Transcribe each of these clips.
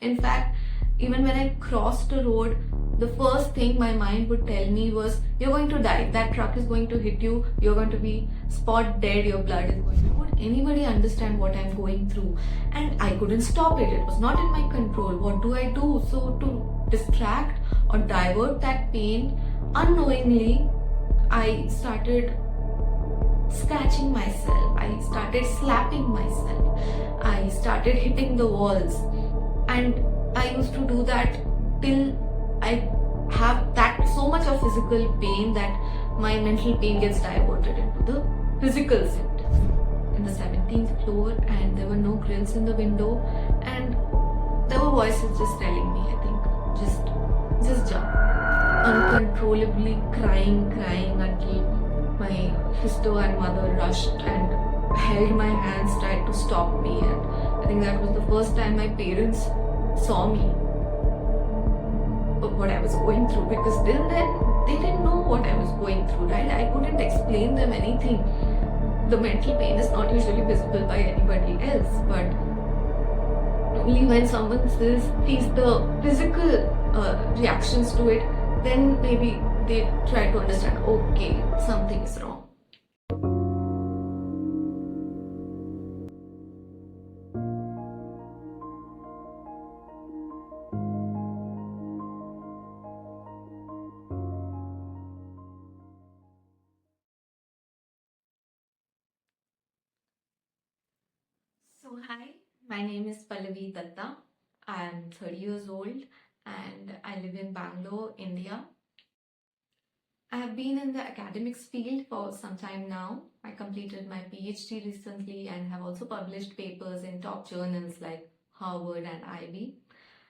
In fact, even when I crossed the road, the first thing my mind would tell me was, you're going to die, that truck is going to hit you, you're going to be spot dead, your blood is going to... Would anybody understand what I'm going through? And I couldn't stop it. It was not in my control. What do I do? So to distract or divert that pain, unknowingly, I started scratching myself, I started slapping myself, I started hitting the walls, and I used to do that till I have that so much of physical pain that my mental pain gets diverted into the physical symptoms. In the 17th floor, and there were no grills in the window, and there were voices just telling me, I think, just jump. Uncontrollably crying until my sister and mother rushed and held my hands, tried to stop me, and I think that was the first time my parents saw me, what I was going through, because till then they didn't know what I was going through, right? I couldn't explain them anything. The mental pain is not usually visible by anybody else, but only when someone sees the physical reactions to it, then maybe they try to understand, okay, something is wrong. So hi, my name is Pallavi. I am 30 years old and I live in Bangalore, India. I have been in the academics field for some time now. I completed my PhD recently and have also published papers in top journals like Harvard and Ivy.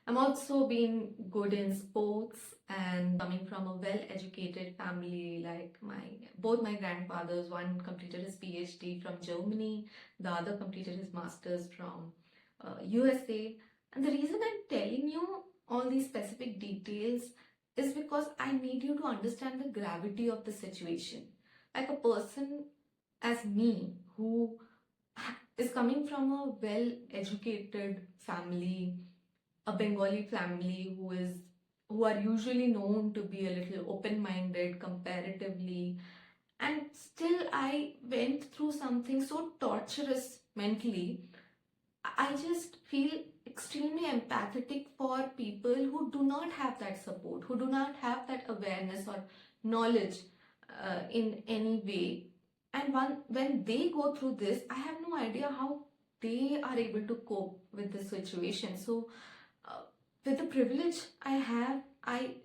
I'm also been good in sports, and coming from a well-educated family, like both my grandfathers, one completed his PhD from Germany, the other completed his master's from USA. And the reason I'm telling you all these specific details is because I need you to understand the gravity of the situation. Like a person as me who is coming from a well-educated family, a Bengali family who are usually known to be a little open-minded comparatively, and still I went through something so torturous mentally. I just feel extremely empathetic for people who do not have that support, who do not have that awareness or knowledge in any way. And when they go through this, I have no idea how they are able to cope with the situation. So, uh, with the privilege I have, I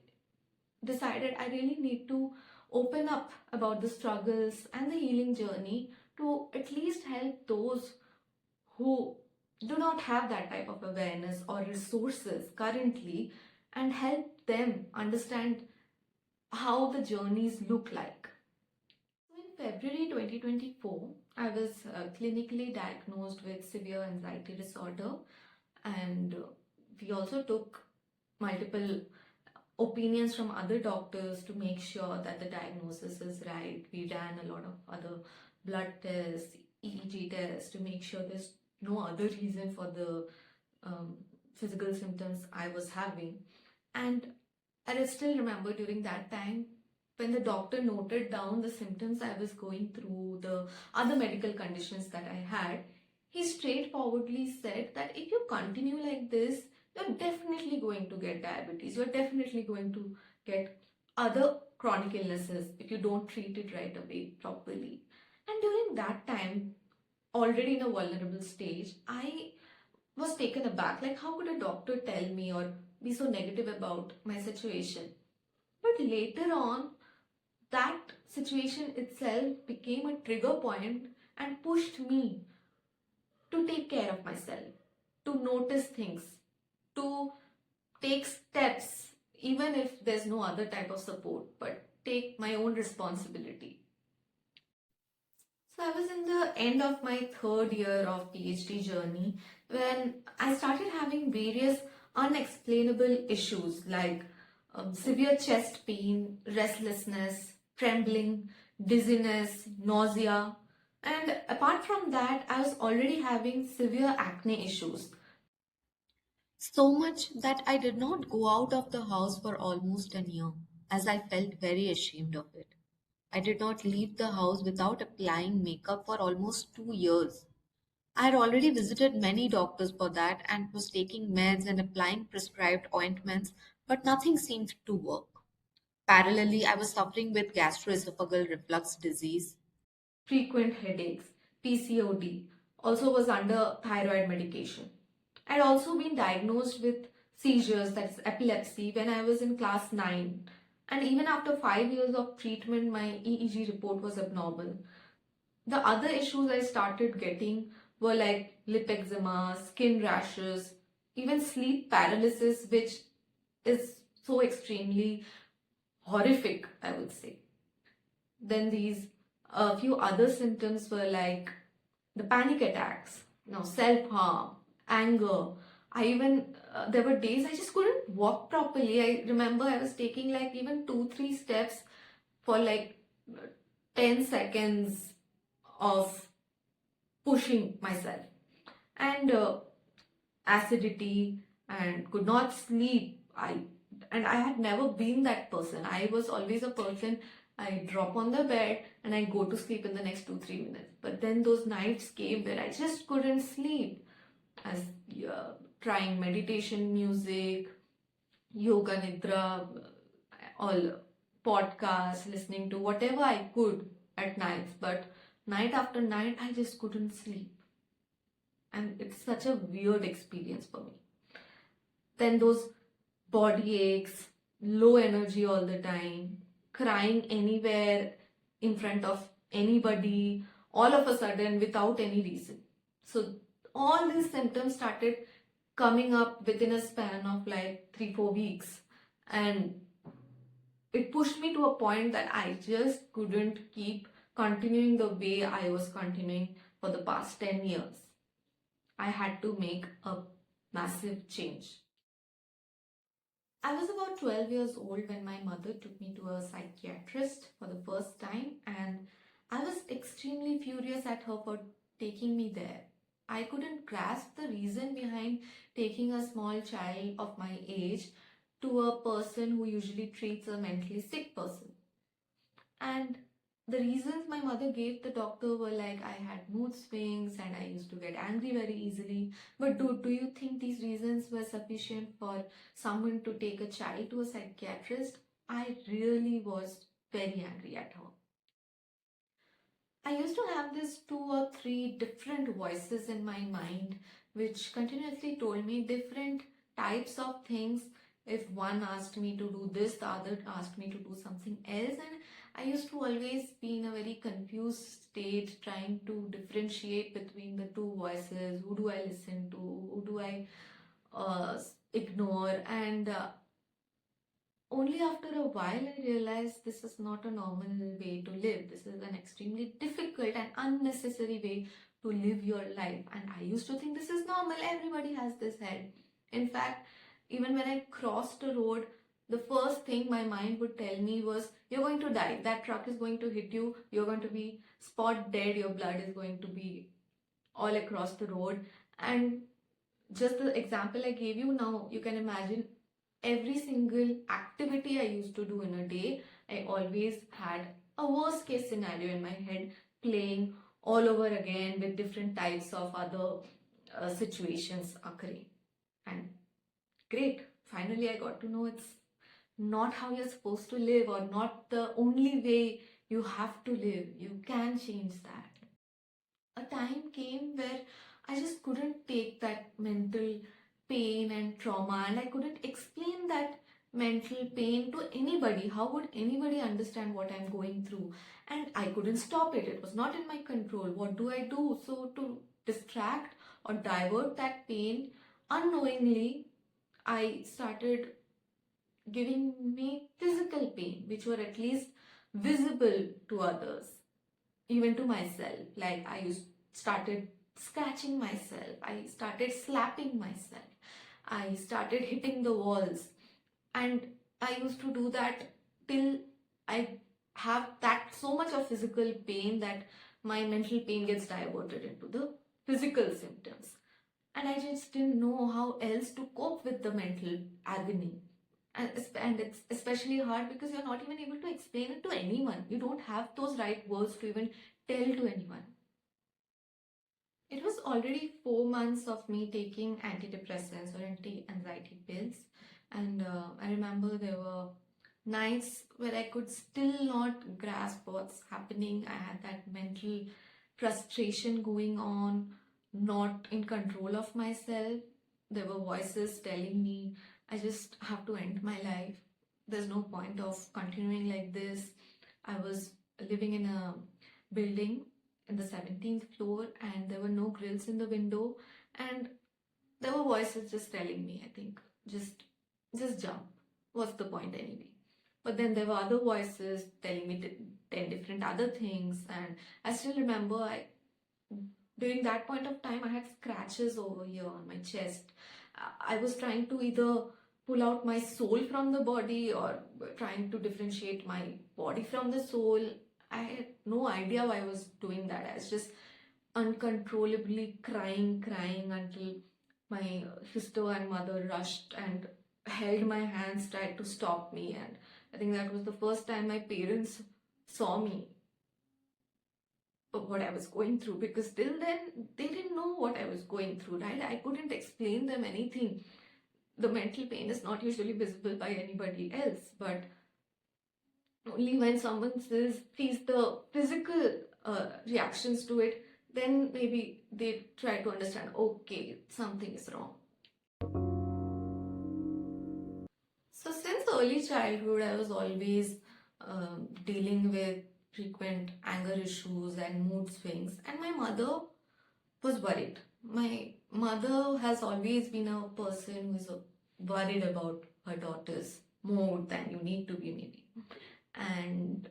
decided I really need to open up about the struggles and the healing journey to at least help those who do not have that type of awareness or resources currently, and help them understand how the journeys look like. So in February 2024, I was clinically diagnosed with severe anxiety disorder, and we also took multiple opinions from other doctors to make sure that the diagnosis is right. We ran a lot of other blood tests, EEG tests to make sure there's no other reason for the physical symptoms I was having. And I still remember during that time when the doctor noted down the symptoms I was going through, the other medical conditions that I had, he straightforwardly said that if you continue like this, you're definitely going to get diabetes, you're definitely going to get other chronic illnesses if you don't treat it right away properly. And during that time, already in a vulnerable stage, I was taken aback. Like, how could a doctor tell me or be so negative about my situation? But later on, that situation itself became a trigger point and pushed me to take care of myself, to notice things, to take steps, even if there's no other type of support, but take my own responsibility. So I was in the end of my third year of PhD journey when I started having various unexplainable issues like severe chest pain, restlessness, trembling, dizziness, nausea. And apart from that, I was already having severe acne issues. So much that I did not go out of the house for almost a year, as I felt very ashamed of it. I did not leave the house without applying makeup for almost 2 years. I had already visited many doctors for that and was taking meds and applying prescribed ointments, but nothing seemed to work. Parallelly, I was suffering with gastroesophageal reflux disease. Frequent headaches, PCOD, also was under thyroid medication. I'd also been diagnosed with seizures, that is epilepsy, when I was in class 9. And even after 5 years of treatment, my EEG report was abnormal. The other issues I started getting were like lip eczema, skin rashes, even sleep paralysis, which is so extremely horrific, I would say. Then these a few other symptoms were like the panic attacks, self-harm, anger. I even there were days I just couldn't walk properly. I remember I was taking like even 2 3 steps for like 10 seconds of pushing myself, and acidity, and could not sleep. I had never been that person. I was always a person, I drop on the bed and I go to sleep in the next 2 3 minutes. But then those nights came where I just couldn't sleep. As trying meditation music, yoga nidra, all podcasts, listening to whatever I could at nights. But night after night, I just couldn't sleep, and it's such a weird experience for me. Then those body aches, low energy all the time, crying anywhere in front of anybody, all of a sudden without any reason. So all these symptoms started coming up within a span of like 3 4 weeks, and it pushed me to a point that I just couldn't keep continuing the way I was continuing for the past 10 years. I had to make a massive change. I was about 12 years old when my mother took me to a psychiatrist for the first time, and I was extremely furious at her for taking me there. I couldn't grasp the reason behind taking a small child of my age to a person who usually treats a mentally sick person. And the reasons my mother gave the doctor were like I had mood swings and I used to get angry very easily. But do you think these reasons were sufficient for someone to take a child to a psychiatrist? I really was very angry at her. I used to have these 2 or 3 different voices in my mind which continuously told me different types of things. If one asked me to do this, the other asked me to do something else, and I used to always be in a very confused state trying to differentiate between the two voices. Who do I listen to? Who do I ignore? And only after a while, I realized this is not a normal way to live. This is an extremely difficult and unnecessary way to live your life. And I used to think this is normal. Everybody has this head. In fact, even when I crossed a road, the first thing my mind would tell me was, you're going to die. That truck is going to hit you. You're going to be spot dead. Your blood is going to be all across the road. And just the example I gave you now, you can imagine every single activity I used to do in a day, I always had a worst case scenario in my head playing all over again with different types of other situations occurring. And great, finally I got to know it's not how you're supposed to live, or not the only way you have to live. You can change that. A time came where I just couldn't take that mental pain and trauma, and I couldn't explain that mental pain to anybody. How would anybody understand what I'm going through? And I couldn't stop it. It was not in my control. What do I do? So, to distract or divert that pain, unknowingly, I started giving me physical pain, which were at least visible to others, even to myself. Like I used started scratching myself, I started slapping myself, I started hitting the walls, and I used to do that till I have that so much of physical pain that my mental pain gets diverted into the physical symptoms. and I just didn't know how else to cope with the mental agony. And it's especially hard because you're not even able to explain it to anyone. You don't have those right words to even tell to anyone. It was already 4 months of me taking antidepressants or anti-anxiety pills, and I remember there were nights where I could still not grasp what's happening. I had that mental frustration going on, not in control of myself. There were voices telling me, I just have to end my life. There's no point of continuing like this. I was living in a building in the 17th floor, and there were no grills in the window, and there were voices just telling me, I think, just just jump. What's the point anyway? But then there were other voices telling me 10 different other things, and I still remember during that point of time I had scratches over here on my chest. I was trying to either pull out my soul from the body or trying to differentiate my body from the soul. I had no idea why I was doing that. I was just uncontrollably crying until my sister and mother rushed and held my hands, tried to stop me. And I think that was the first time my parents saw me, what I was going through, because till then they didn't know what I was going through, right? I couldn't explain them anything. The mental pain is not usually visible by anybody else, but only when someone sees the physical reactions to it, then maybe they try to understand, okay, something is wrong. So since early childhood, I was always dealing with frequent anger issues and mood swings, and my mother was worried. My mother has always been a person who's worried about her daughters more than you need to be, maybe. And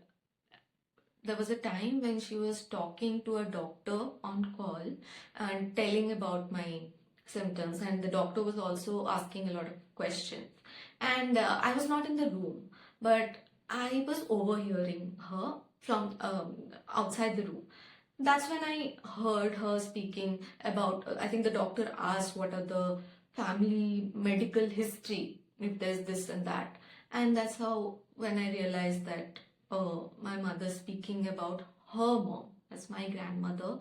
there was a time when she was talking to a doctor on call and telling about my symptoms, and the doctor was also asking a lot of questions. And I was not in the room, but I was overhearing her from outside the room. That's when I heard her speaking about, I think the doctor asked what are the family medical history, if there's this and that. And that's how, when I realized that my mother speaking about her mom as my grandmother,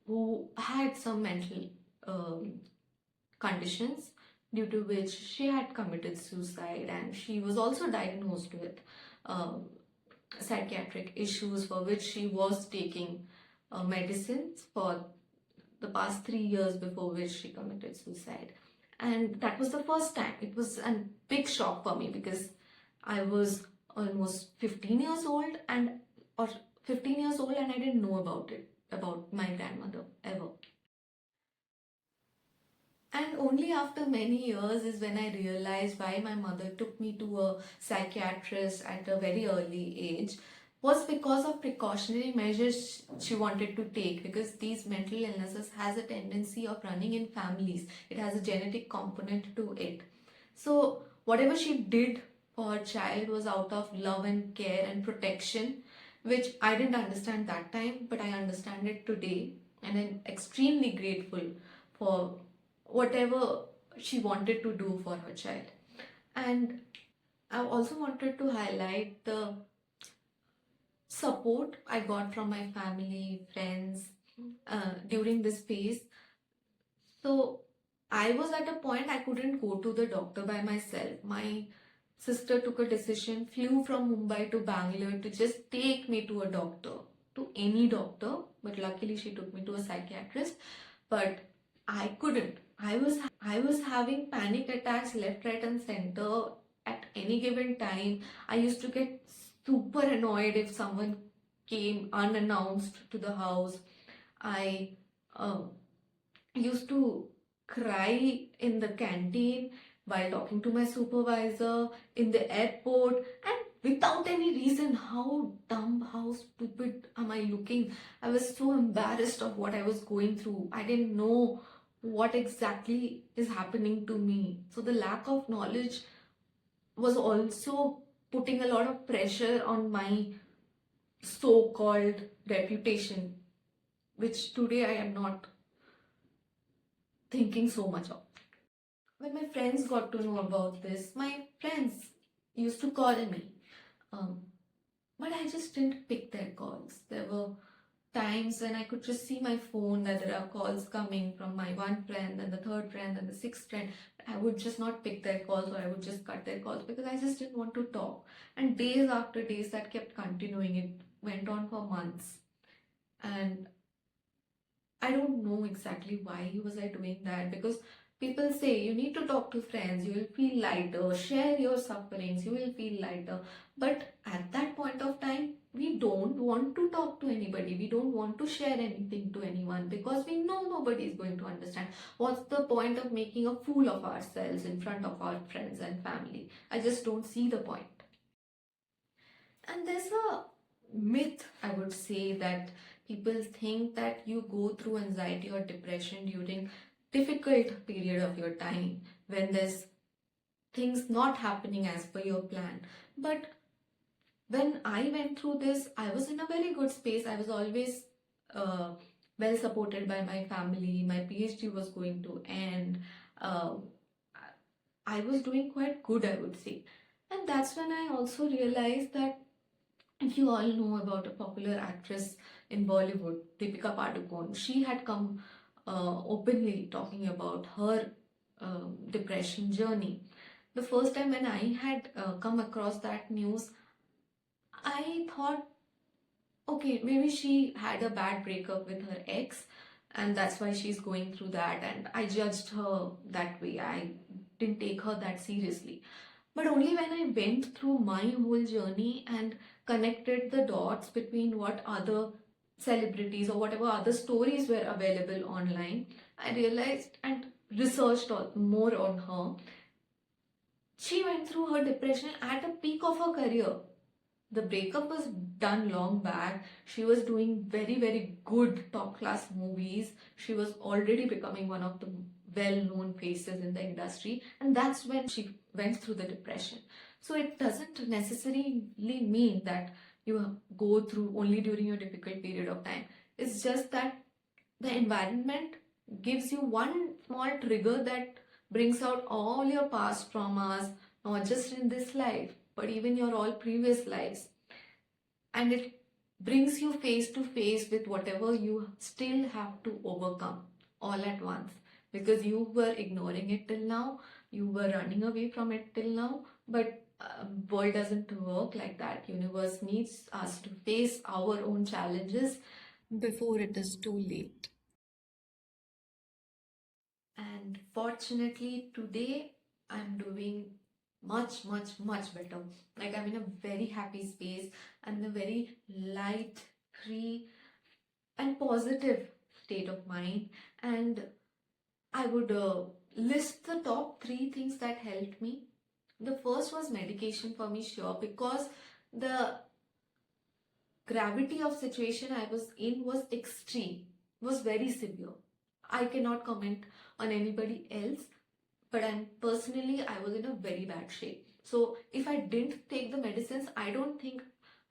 who had some mental um, conditions due to which she had committed suicide, and she was also diagnosed with um, psychiatric issues for which she was taking medicines for the past 3 years before which she committed suicide. And that was the first time. It was a big shock for me because I was almost 15 years old, and or 15 years old, and I didn't know about it, about my grandmother ever. And only after many years is when I realized why my mother took me to a psychiatrist at a very early age was because of precautionary measures she wanted to take, because these mental illnesses has a tendency of running in families. It has a genetic component to it. So whatever she did for her child was out of love and care and protection, which I didn't understand that time, but I understand it today, and I'm extremely grateful for whatever she wanted to do for her child. And I also wanted to highlight the support I got from my family, friends during this phase. So I was at a point I couldn't go to the doctor by myself. My sister took a decision, flew from Mumbai to Bangalore to just take me to a doctor, to any doctor. But luckily, she took me to a psychiatrist. But I couldn't. I was having panic attacks left, right, and center at any given time. I used to get super annoyed if someone came unannounced to the house. I um, used to cry in the canteen while talking to my supervisor in the airport, and without any reason. How dumb, how stupid am I looking? I was so embarrassed of what I was going through. I didn't know what exactly is happening to me. So the lack of knowledge was also putting a lot of pressure on my so-called reputation, which today I am not thinking so much of. When my friends got to know about this, my friends used to call me, um, but I just didn't pick their calls. There were times when I could just see my phone that there are calls coming from my one friend and the third friend and the sixth friend. I would just not pick their calls, or I would just cut their calls because I just didn't want to talk. And days after days, that kept continuing. It went on for months. And I don't know exactly why was I doing that, because people say you need to talk to friends, you will feel lighter, share your sufferings, you will feel lighter. But at that point of time, we don't want to talk to anybody, we don't want to share anything to anyone because we know nobody is going to understand. What's the point of making a fool of ourselves in front of our friends and family? I just don't see the point. And there's a myth, I would say, that people think that you go through anxiety or depression during difficult period of your time when there's things not happening as per your plan. But when I went through this, I was in a very good space. I was always uh, well supported by my family. My PhD was going to end. Um, I was doing quite good, I would say. And that's when I also realized that, if you all know about a popular actress in Bollywood, Deepika Padukone, she had come openly talking about her depression journey. The first time when I had come across that news, I thought, okay, maybe she had a bad breakup with her ex, and that's why she's going through that. And I judged her that way. I didn't take her that seriously. But only when I went through my whole journey and connected the dots between what other celebrities or whatever other stories were available online, I realized and researched more on her. She went through her depression at a peak of her career. The breakup was done long back. She was doing very, very good top class movies. She was already becoming one of the well known faces in the industry. And that's when she went through the depression. So it doesn't necessarily mean that you go through only during your difficult period of time. It's just that the environment gives you one small trigger that brings out all your past traumas, not just in this life, but even your all previous lives. And it brings you face to face with whatever you still have to overcome all at once, because you were ignoring it till now, you were running away from it till now. But world doesn't work like that. Universe needs us to face our own challenges. before it is too late. And fortunately, today I'm doing much, much, much better. Like, I'm in a very happy space. I'm in a very light, free, and positive state of mind. And I would list the top three things that helped me. The first was medication for me, sure, because the gravity of situation I was in was extreme, was very severe. I cannot comment on anybody else, but I was in a very bad shape. So if I didn't take the medicines, I don't think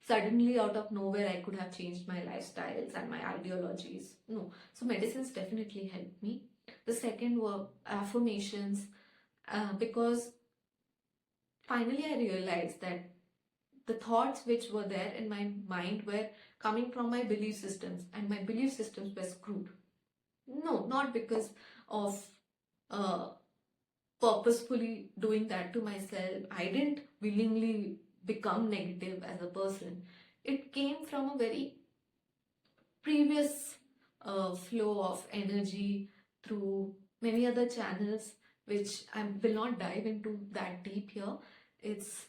suddenly out of nowhere I could have changed my lifestyles and my ideologies. No. So medicines definitely helped me. The second were affirmations, because finally I realized that the thoughts which were there in my mind were coming from my belief systems, and my belief systems were screwed. No, not because of uh, purposefully doing that to myself. I didn't willingly become negative as a person. It came from a very previous flow of energy through many other channels, which I will not dive into that deep here. It's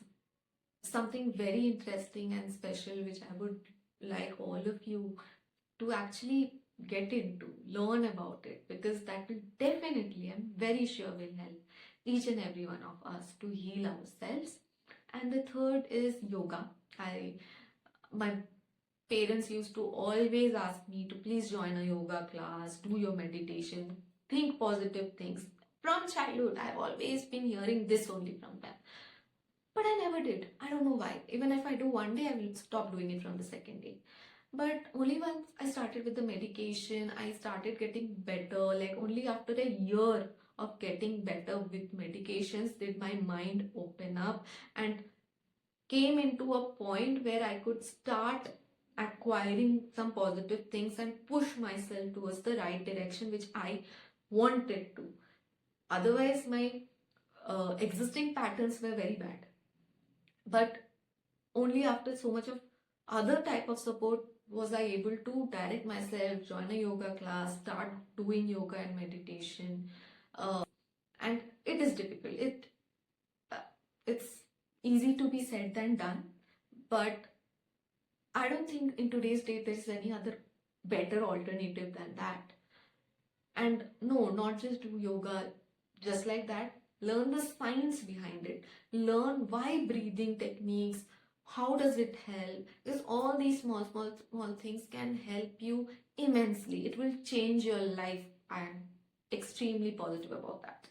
something very interesting and special, which I would like all of you to actually get into, learn about it, because that will definitely, I'm very sure, will help each and every one of us to heal ourselves. And the third is yoga. My parents used to always ask me to please join a yoga class, do your meditation, think positive things. From childhood, I've always been hearing this only from them. But I never did. I don't know why. Even if I do one day, I will stop doing it from the second day. But only once I started with the medication, I started getting better. Like only after a year of getting better with medications did my mind open up and came into a point where I could start acquiring some positive things and push myself towards the right direction which I wanted to. Otherwise, my existing patterns were very bad. But only after so much of other type of support was I able to direct myself, join a yoga class, start doing yoga and meditation. And it is difficult. Uh, it's easy to be said than done, but I don't think in today's date there's any other better alternative than that. And no, not just do yoga just like that. Learn the science behind it. Learn why breathing techniques, how does it help? Because all these small things can help you immensely. It will change your life. I am extremely positive about that.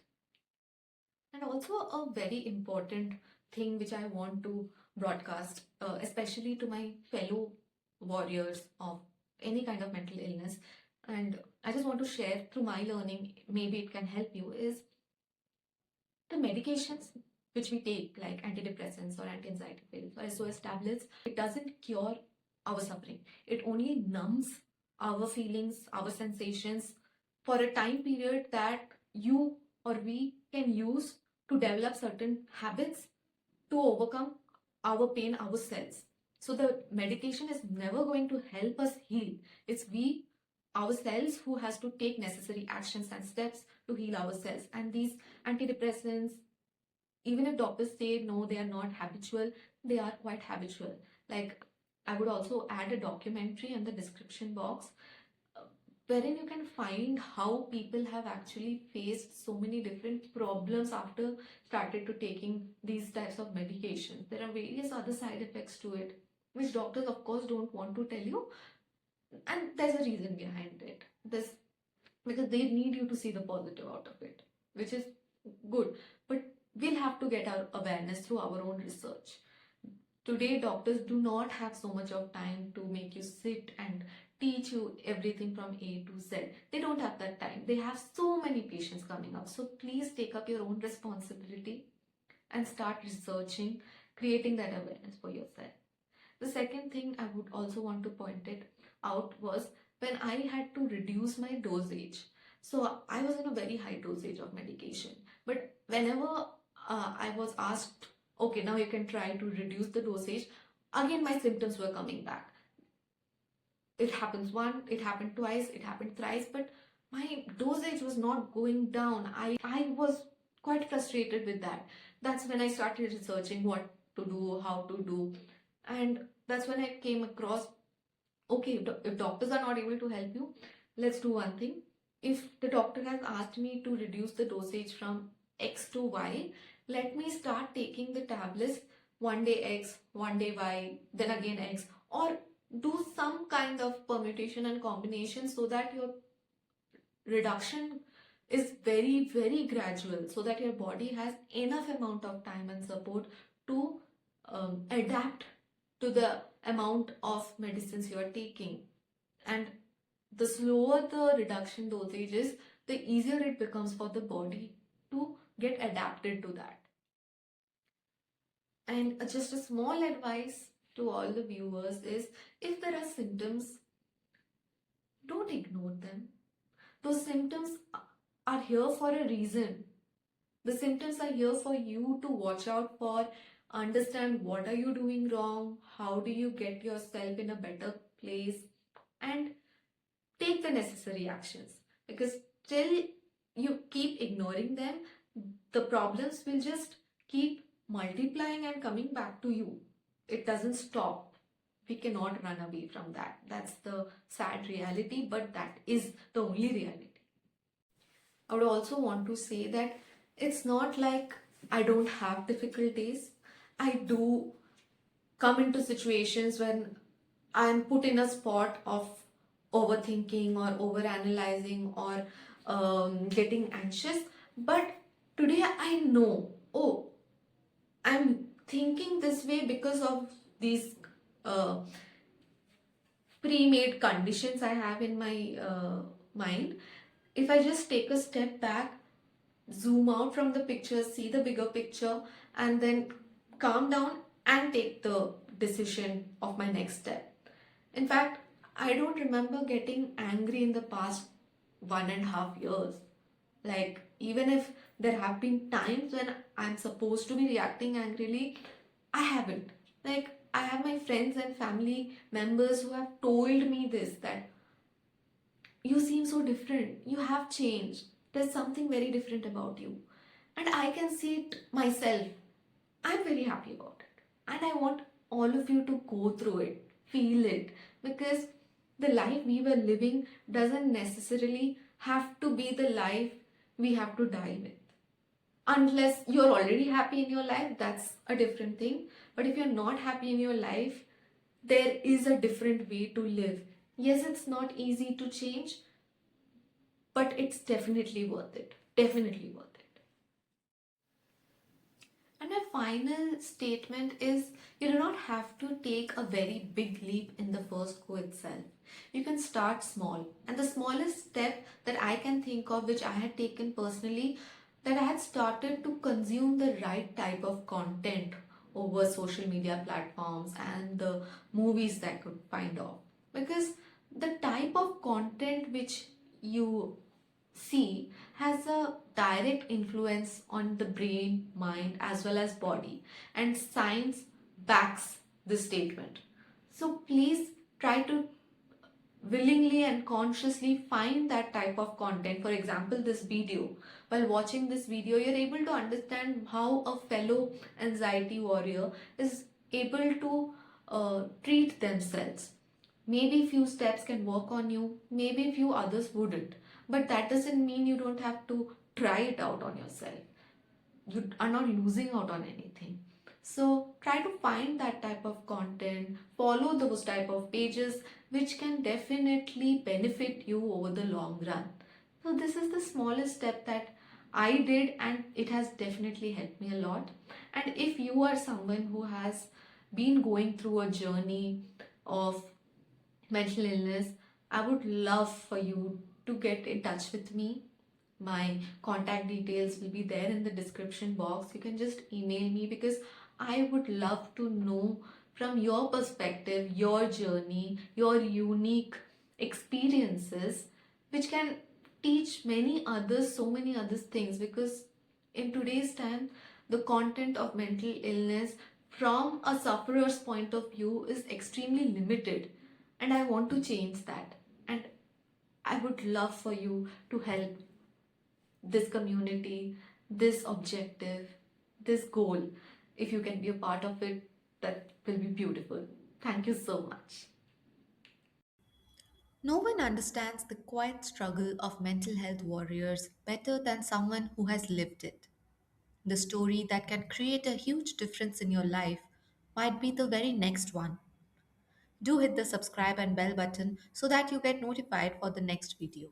And also a very important thing which I want to broadcast, especially to my fellow warriors of any kind of mental illness. And I just want to share through my learning, maybe it can help you, is the medications which we take, like antidepressants or anti-anxiety pills or SOS tablets, it doesn't cure our suffering. It only numbs our feelings, our sensations for a time period that you or we can use to develop certain habits to overcome our pain ourselves. So the medication is never going to help us heal. It's we ourselves who has to take necessary actions and steps to heal ourselves. And these antidepressants, even if doctors say no, they are not habitual, they are quite habitual. Like, I would also add a documentary in the description box, uh, wherein you can find how people have actually faced so many different problems after started to taking these types of medications. There are various other side effects to it, which doctors of course don't want to tell you, and there's a reason behind it. This because they need you to see the positive out of it, which is good. But we'll have to get our awareness through our own research. Today, doctors do not have so much of time to make you sit and teach you everything from A to Z. They don't have that time. They have so many patients coming up. So please take up your own responsibility and start researching, creating that awareness for yourself. The second thing I would also want to point it out was when I had to reduce my dosage. So I was in a very high dosage of medication, but whenever I was asked, okay, now you can try to reduce the dosage, again my symptoms were coming back. It happens once, it happened twice, it happened thrice, but my dosage was not going down. I was quite frustrated with that. That's when I started researching what to do, how to do, and that's when I came across, okay, if doctors are not able to help you, let's do one thing. If the doctor has asked me to reduce the dosage from X to Y, let me start taking the tablets one day X, one day Y, then again X, or do some kind of permutation and combination so that your reduction is very, very gradual, so that your body has enough amount of time and support to adapt to the amount of medicines you are taking. And the slower the reduction dosage is, the easier it becomes for the body to get adapted to that. And just a small advice to all the viewers is, if there are symptoms, don't ignore them. Those symptoms are here for a reason. The symptoms are here for you to watch out for, understand what are you doing wrong, how do you get yourself in a better place, and take the necessary actions. Because till you keep ignoring them, the problems will just keep multiplying and coming back to you. It doesn't stop. We cannot run away from that. That's the sad reality, but that is the only reality. I would also want to say that it's not like I don't have difficult days. I do come into situations when I'm put in a spot of overthinking or overanalyzing or getting anxious. But today I know, oh, I'm thinking this way because of these uh, pre-made conditions I have in my mind. If I just take a step back, zoom out from the picture, see the bigger picture, and then calm down and take the decision of my next step. In fact, I don't remember getting angry in the past 1.5 years. Like, even if there have been times when I'm supposed to be reacting angrily, I haven't. Like, I have my friends and family members who have told me this, that you seem so different, you have changed, there's something very different about you. And I can see it myself. I'm very happy about it. And I want all of you to go through it, feel it, because the life we were living doesn't necessarily have to be the life we have to die with. Unless you're already happy in your life, that's a different thing. But if you're not happy in your life, there is a different way to live. Yes, it's not easy to change, but it's definitely worth it. Definitely worth it. And my final statement is, you do not have to take a very big leap in the first go itself. You can start small. And the smallest step that I can think of, which I had taken personally, that I had started to consume the right type of content over social media platforms and the movies that I could find of. Because the type of content which you see has a direct influence on the brain, mind, as well as body, and science backs this statement. So please try to willingly and consciously find that type of content. For example, this video. While watching this video, you're able to understand how a fellow anxiety warrior is able to treat themselves. Maybe few steps can work on you, maybe few others wouldn't. But that doesn't mean you don't have to try it out on yourself. You are not losing out on anything. So try to find that type of content, follow those type of pages which can definitely benefit you over the long run. So this is the smallest step that I did, and it has definitely helped me a lot. And if you are someone who has been going through a journey of mental illness, I would love for you to get in touch with me. My contact details will be there in the description box. You can just email me, because I would love to know from your perspective, your journey, your unique experiences, which can teach many others so many other things. Because in today's time, the content of mental illness from a sufferer's point of view is extremely limited, and I want to change that. And I would love for you to help this community, this objective, this goal. If you can be a part of it, that will be beautiful. Thank you so much. No one understands the quiet struggle of mental health warriors better than someone who has lived it. The story that can create a huge difference in your life might be the very next one. Do hit the subscribe and bell button so that you get notified for the next video.